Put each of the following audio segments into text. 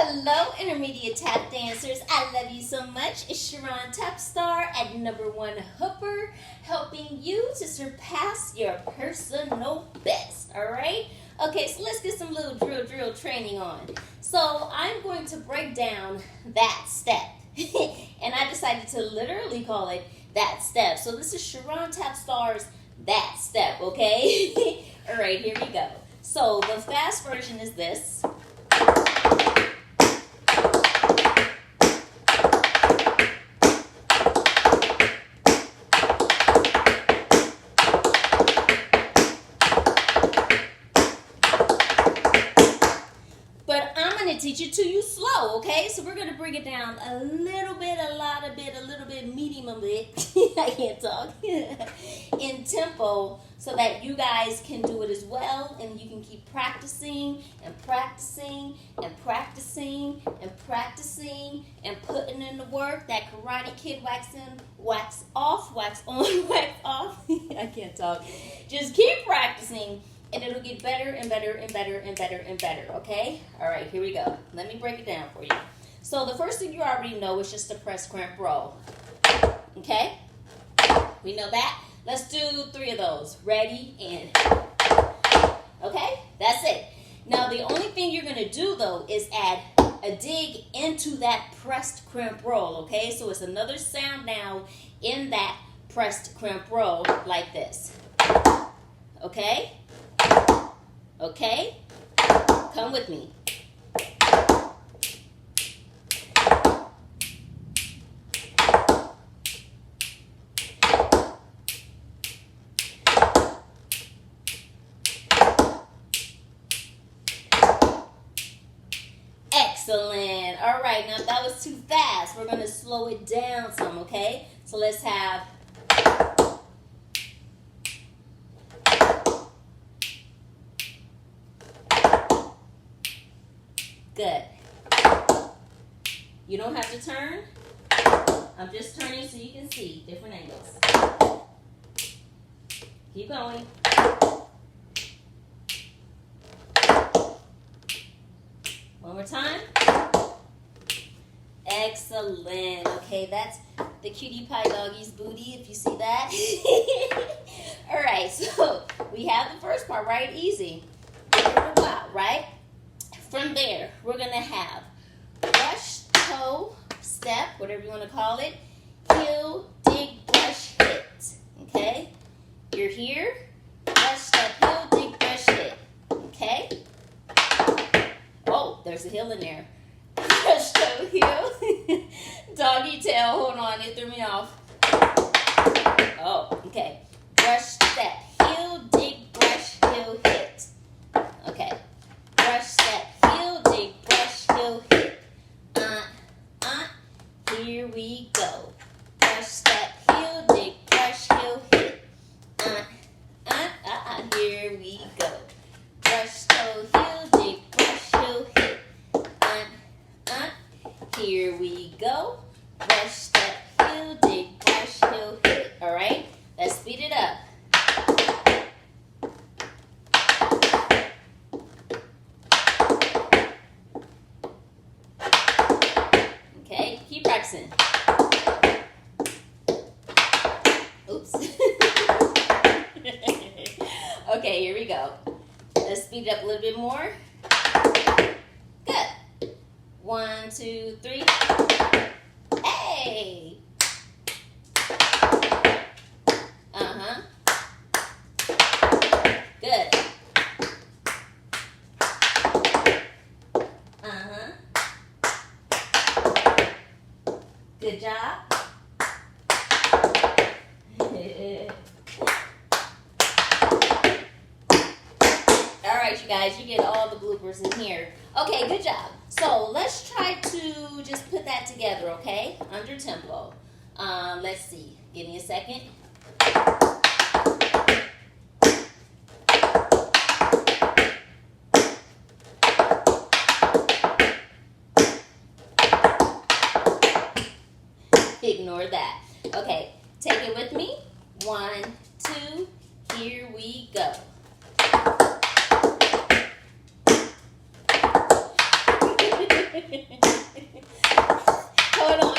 Hello, intermediate tap dancers. I love you so much. It's Charon Tap Star at #1 Hoofer, helping you to surpass your personal best. All right? Okay, so let's get some little drill training on. So I'm going to break down that step. And I decided to literally call it that step. So this is Charon Tap Star's that step, okay? All right, here we go. So the fast version is this. Teach it to you slow, okay? So we're going to bring it down a little bit, a lot of bit, a little bit, medium a bit. I can't talk. In tempo, so that you guys can do it as well, and you can keep practicing and practicing and practicing and practicing and putting in the work. That Karate Kid wax in, wax off, wax on, wax off. I can't talk. Just keep practicing. And it'll get better and better and better and better and better, okay? All right, here we go. Let me break it down for you. So the first thing you already know is just to press cramp roll, okay? We know that. Let's do 3 of those. Ready, and okay? That's it. Now, the only thing you're going to do, though, is add a dig into that pressed cramp roll, okay? So it's another sound now in that pressed cramp roll like this, okay? Okay? Come with me. Excellent. All right, now that was too fast. We're going to slow it down some, okay? So let's have... Good. You don't have to turn. I'm just turning so you can see different angles. Keep going. One more time. Excellent. Okay, that's the cutie pie doggy's booty, if you see that. All right, so we have the first part, right? Easy. Wow, right? From there, we're going to have brush, toe, step, whatever you want to call it, heel, dig, brush, hit, okay? You're here, brush, step, heel, dig, brush, hit, okay? Oh, there's a heel in there. Brush, toe, heel, doggy tail, hold on, it threw me off. Oh, okay. Brush, step, heel, dig, brush, heel, hit, okay? Brush, step, heel, dig, brush, heel, hit. Here we go. Brush, step, heel, dig, brush, heel, hit. Here we go. Brush, toe, heel, dig, brush, heel, hit. Here we go. Brush, step, heel, dig, brush, heel, hit. All right? Let's speed it up. Practicing. Oops. Okay, here we go. Let's speed it up a little bit more. Good. 1, 2, 3. Hey. Good. Good job. All right, you guys, you get all the bloopers in here. Okay, good job. So let's try to just put that together, okay? Under tempo. Let's see. Give me a second. Ignore that. Okay, take it with me. 1, 2, here we go. Hold on.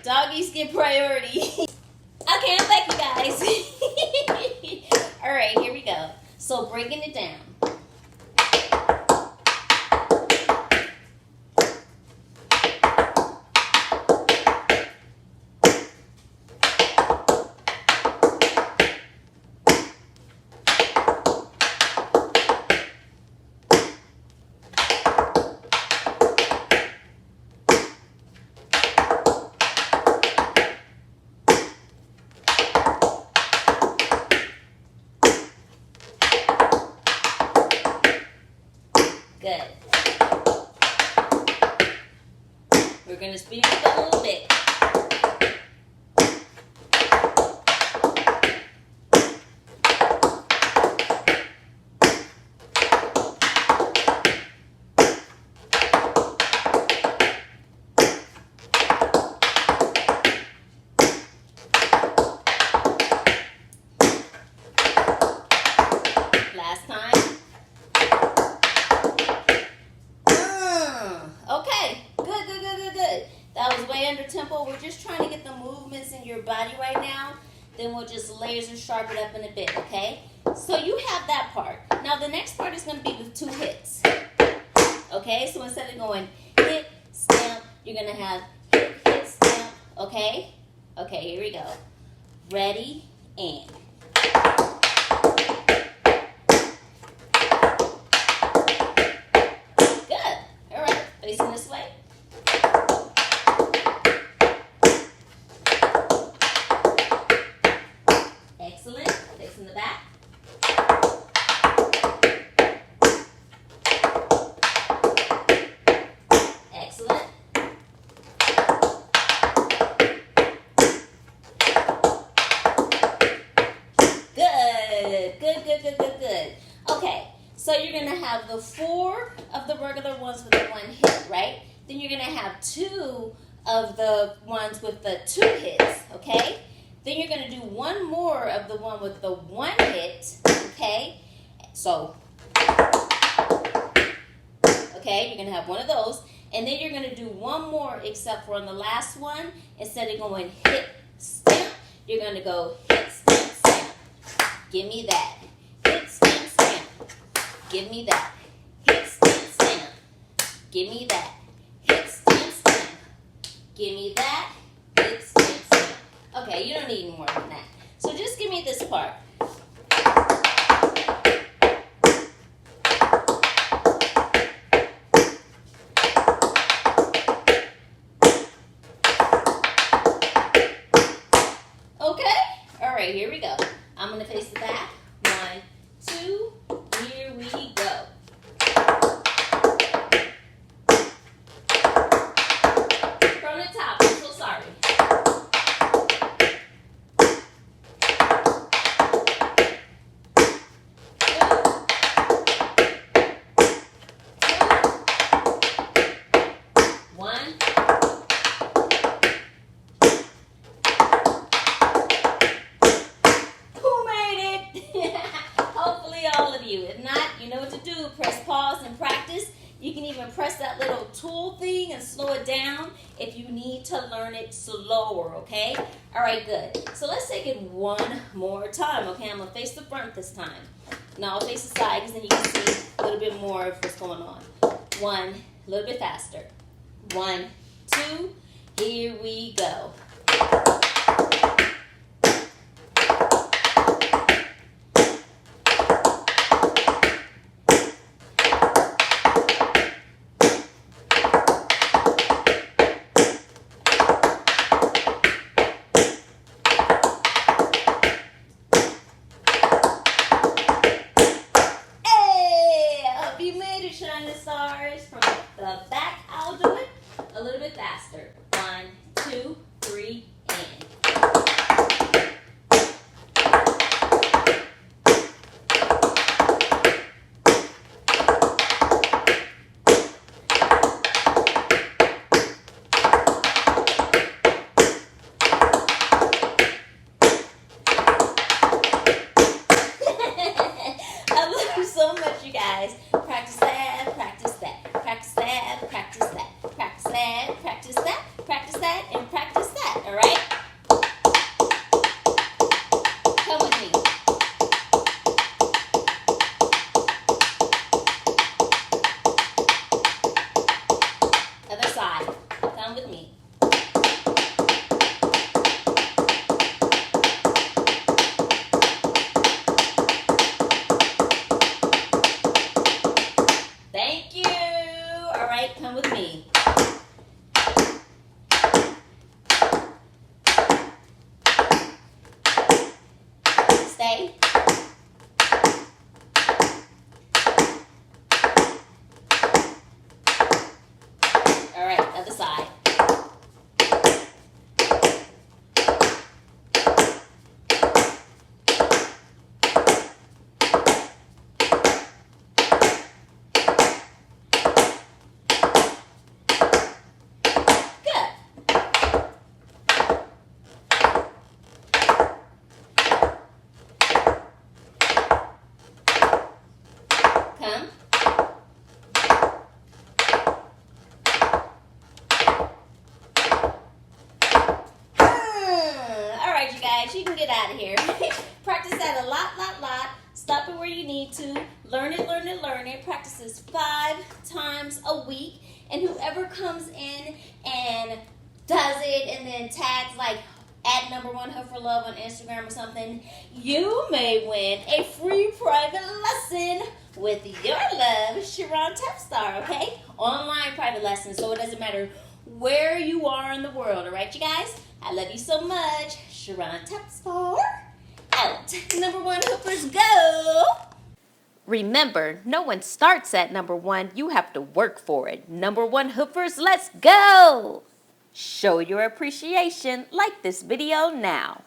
Doggies get priority. Okay, I'm back, you guys. All right, here we go. So breaking it down. Good. We're going to speed it up a little bit. Last time. Okay, good. That was way under tempo. We're just trying to get the movements in your body right now. Then we'll just laser sharpen it up in a bit, okay? So you have that part. Now the next part is going to be with 2 hits. Okay, so instead of going hit, stamp, you're going to have hit, stamp, okay? Okay, here we go. Ready, and. Good. All right, facing this way. Excellent. Facing the back. Excellent. Good. Okay, so you're going to have the 4 of the regular ones with the 1 hit, right? Then you're going to have 2 of the ones with the 2 hits, okay? Then you're going to do 1 more of the one with the 1 hit, okay? So, okay, you're going to have 1 of those. And then you're going to do 1 more, except for on the last one, instead of going hit, stamp, you're going to go hit, stamp, stamp. Give me that. Hit, stamp, stamp. Give me that. Hit, stamp, stamp. Give me that. Hit, stamp, stamp. Give me that. Hit, stamp, stamp. Okay, you don't need more than that. So just give me this part. Okay? All right, here we go. I'm going to face the back. 1, 2, here we go. From the top, I'm so sorry. 1. Who made it? Hopefully all of you. If not, you know what to do. Press pause and practice. You can even press that little tool thing and slow it down if you need to learn it slower, okay? All right, good. So let's take it 1 more time, okay? I'm going to face the front this time. Now I'll face the side because then you can see a little bit more of what's going on. 1, a little bit faster. 1, 2, here we go. Shining stars. From the back, I'll do it a little bit faster. 1, 2, 3, and. I love you so much, you guys. Practice that, practice that, practice that, practice that. that, and practice that, all right? Come with me. Other side. Come with me. Thank you. All right, come with me. Stay. All right, other side. Come. All right, you guys, you can get out of here. Practice that a lot. Stop it where you need to. Learn it. Practice this 5 times a week. And whoever comes in and does it and then tags like at #1 Hoofer Love on Instagram or something, you may win a free private lesson with your love, Charon Tap Star, okay? Online private lessons, so it doesn't matter where you are in the world, all right, you guys? I love you so much. Charon Tap Star, out. #1 Hoopers, go! Remember, no one starts at #1. You have to work for it. #1 Hoopers, let's go! Show your appreciation. Like this video now.